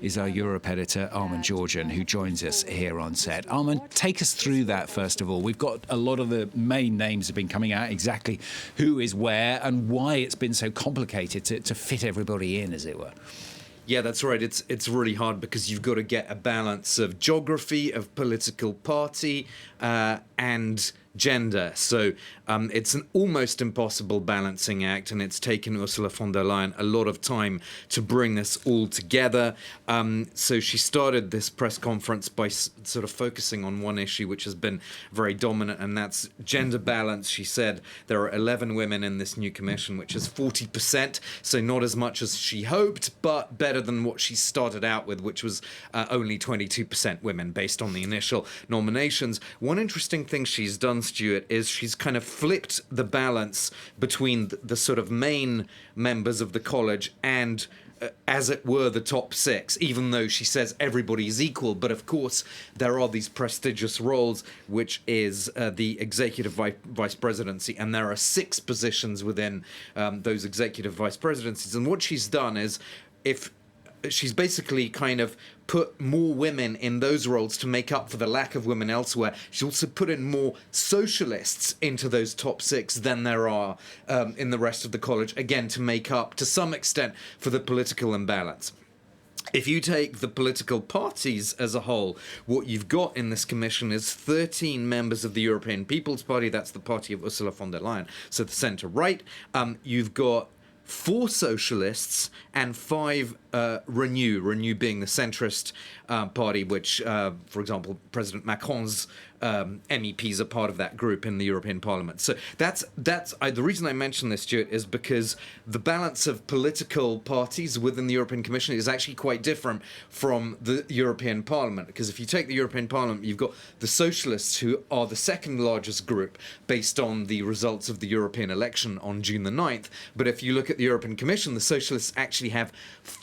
is our Europe editor, Armen, who joins us here on set. Armen, take us through that, first of all. We've got a lot of the main names have been coming out, exactly who is where and why it's been so complicated to fit everybody in, as it were. Yeah, that's right. It's really hard because you've got to get a balance of geography, of political party, and gender. So it's an almost impossible balancing act, and it's taken Ursula von der Leyen a lot of time to bring this all together. So she started this press conference by sort of focusing on one issue which has been very dominant, and that's gender balance. She said there are 11 women in this new commission, which is 40%, so not as much as she hoped, but better than what she started out with, which was only 22% women based on the initial nominations. One interesting thing she's done, Stuart, is she's kind of flipped the balance between the sort of main members of the college and as it were, the top six, even though she says everybody is equal. But of course, there are these prestigious roles, which is the executive vice presidency. And there are 6 positions within those executive vice presidencies. And what she's done is, if she's basically kind of put more women in those roles to make up for the lack of women elsewhere. She's also put in more socialists into those top 6 than there are in the rest of the college, again, to make up to some extent for the political imbalance. If you take the political parties as a whole, what you've got in this commission is 13 members of the European People's Party. That's the party of Ursula von der Leyen, so the centre-right. You've got 4 socialists and 5 Renew being the centrist party, which, for example, President Macron's MEPs are part of that group in the European Parliament. So that's the reason I mention this, Stuart, is because the balance of political parties within the European Commission is actually quite different from the European Parliament. Because if you take the European Parliament, you've got the socialists, who are the second largest group based on the results of the European election on June the 9th. But if you look at the European Commission, the socialists actually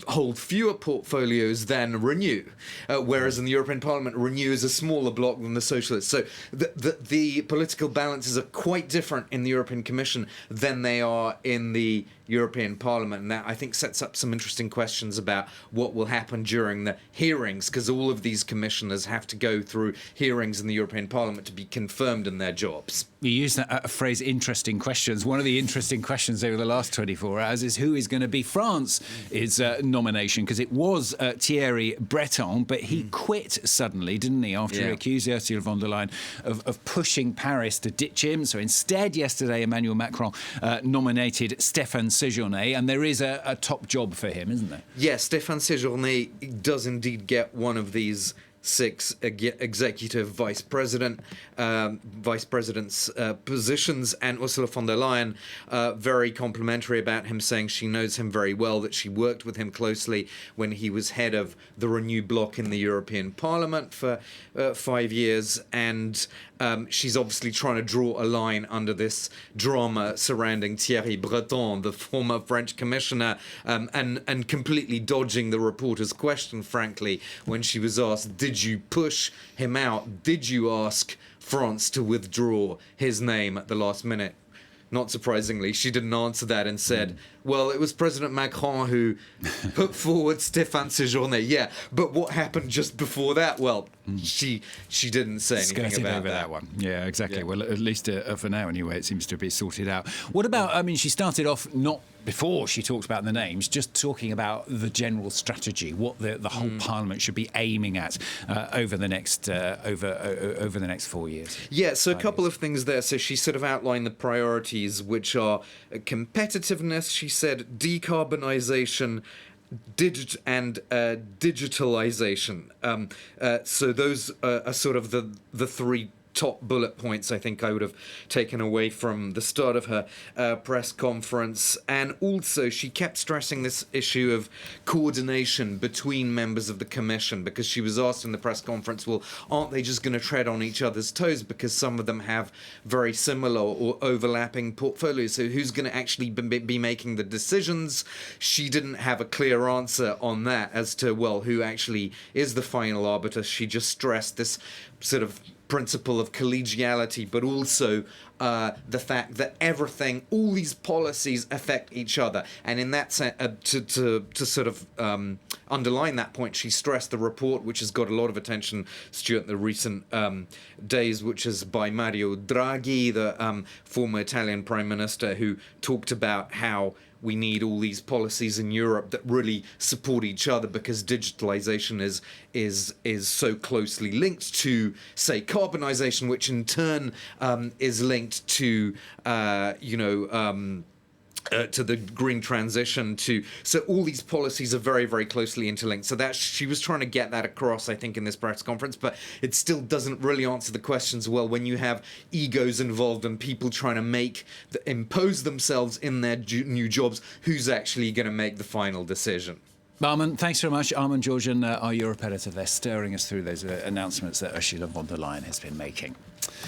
hold fewer portfolios than Renew, whereas in the European Parliament, Renew is a smaller bloc than the socialists. So the political balances are quite different in the European Commission than they are in the European Parliament, and that, I think, sets up some interesting questions about what will happen during the hearings, because all of these commissioners have to go through hearings in the European Parliament to be confirmed in their jobs. You use that phrase, interesting questions. One of the interesting questions over the last 24 hours is who is going to be France's nomination, because it was Thierry Breton, but he quit suddenly, didn't he, after he accused Ursula von der Leyen of pushing Paris to ditch him. So instead, yesterday, Emmanuel Macron nominated Stéphane Séjourné, and there is a top job for him, isn't there? Yes, Stéphane Séjourné does indeed get one of these 6 executive vice presidents positions, and Ursula von der Leyen very complimentary about him, saying she knows him very well, that she worked with him closely when he was head of the Renew bloc in the European Parliament for 5 years, and she's obviously trying to draw a line under this drama surrounding Thierry Breton, the former French commissioner, and completely dodging the reporter's question, frankly, when she was asked, did you push him out? Did you ask France to withdraw his name at the last minute? Not surprisingly, she didn't answer that and said, well, it was President Macron who put forward Stéphane Séjourné. Yeah, but what happened just before that? Well, she didn't say anything about that one. Yeah, exactly. Yeah. Well, at least for now anyway, it seems to be sorted out. What about, I mean, she started off not before she talked about the names, just talking about the general strategy, what the whole Parliament should be aiming at over the next over the next 4 years. Yeah, so a couple of things there. So she sort of outlined the priorities, which are competitiveness. She said decarbonisation, digitalization. So those are sort of the 3 top bullet points I think I would have taken away from the start of her press conference. And also she kept stressing this issue of coordination between members of the commission, because she was asked in the press conference, well, aren't they just going to tread on each other's toes because some of them have very similar or overlapping portfolios? So who's going to actually be making the decisions? She didn't have a clear answer on that as to, well, who actually is the final arbiter. She just stressed this sort of principle of collegiality, but also the fact that all these policies affect each other. And in that sense, to sort of underline that point, she stressed the report, which has got a lot of attention, Stuart, in the recent days, which is by Mario Draghi, the former Italian Prime Minister, who talked about how we need all these policies in Europe that really support each other, because digitalization is so closely linked to, say, carbonization, which in turn is linked to to the green transition. So all these policies are very, very closely interlinked. So that she was trying to get that across, I think, in this press conference, but it still doesn't really answer the questions well when you have egos involved and people trying to impose themselves in their new jobs. Who's actually going to make the final decision? Armen, thanks very much. Armen, Georgian, our Europe editor, they're steering us through those announcements that Ursula von der Leyen has been making.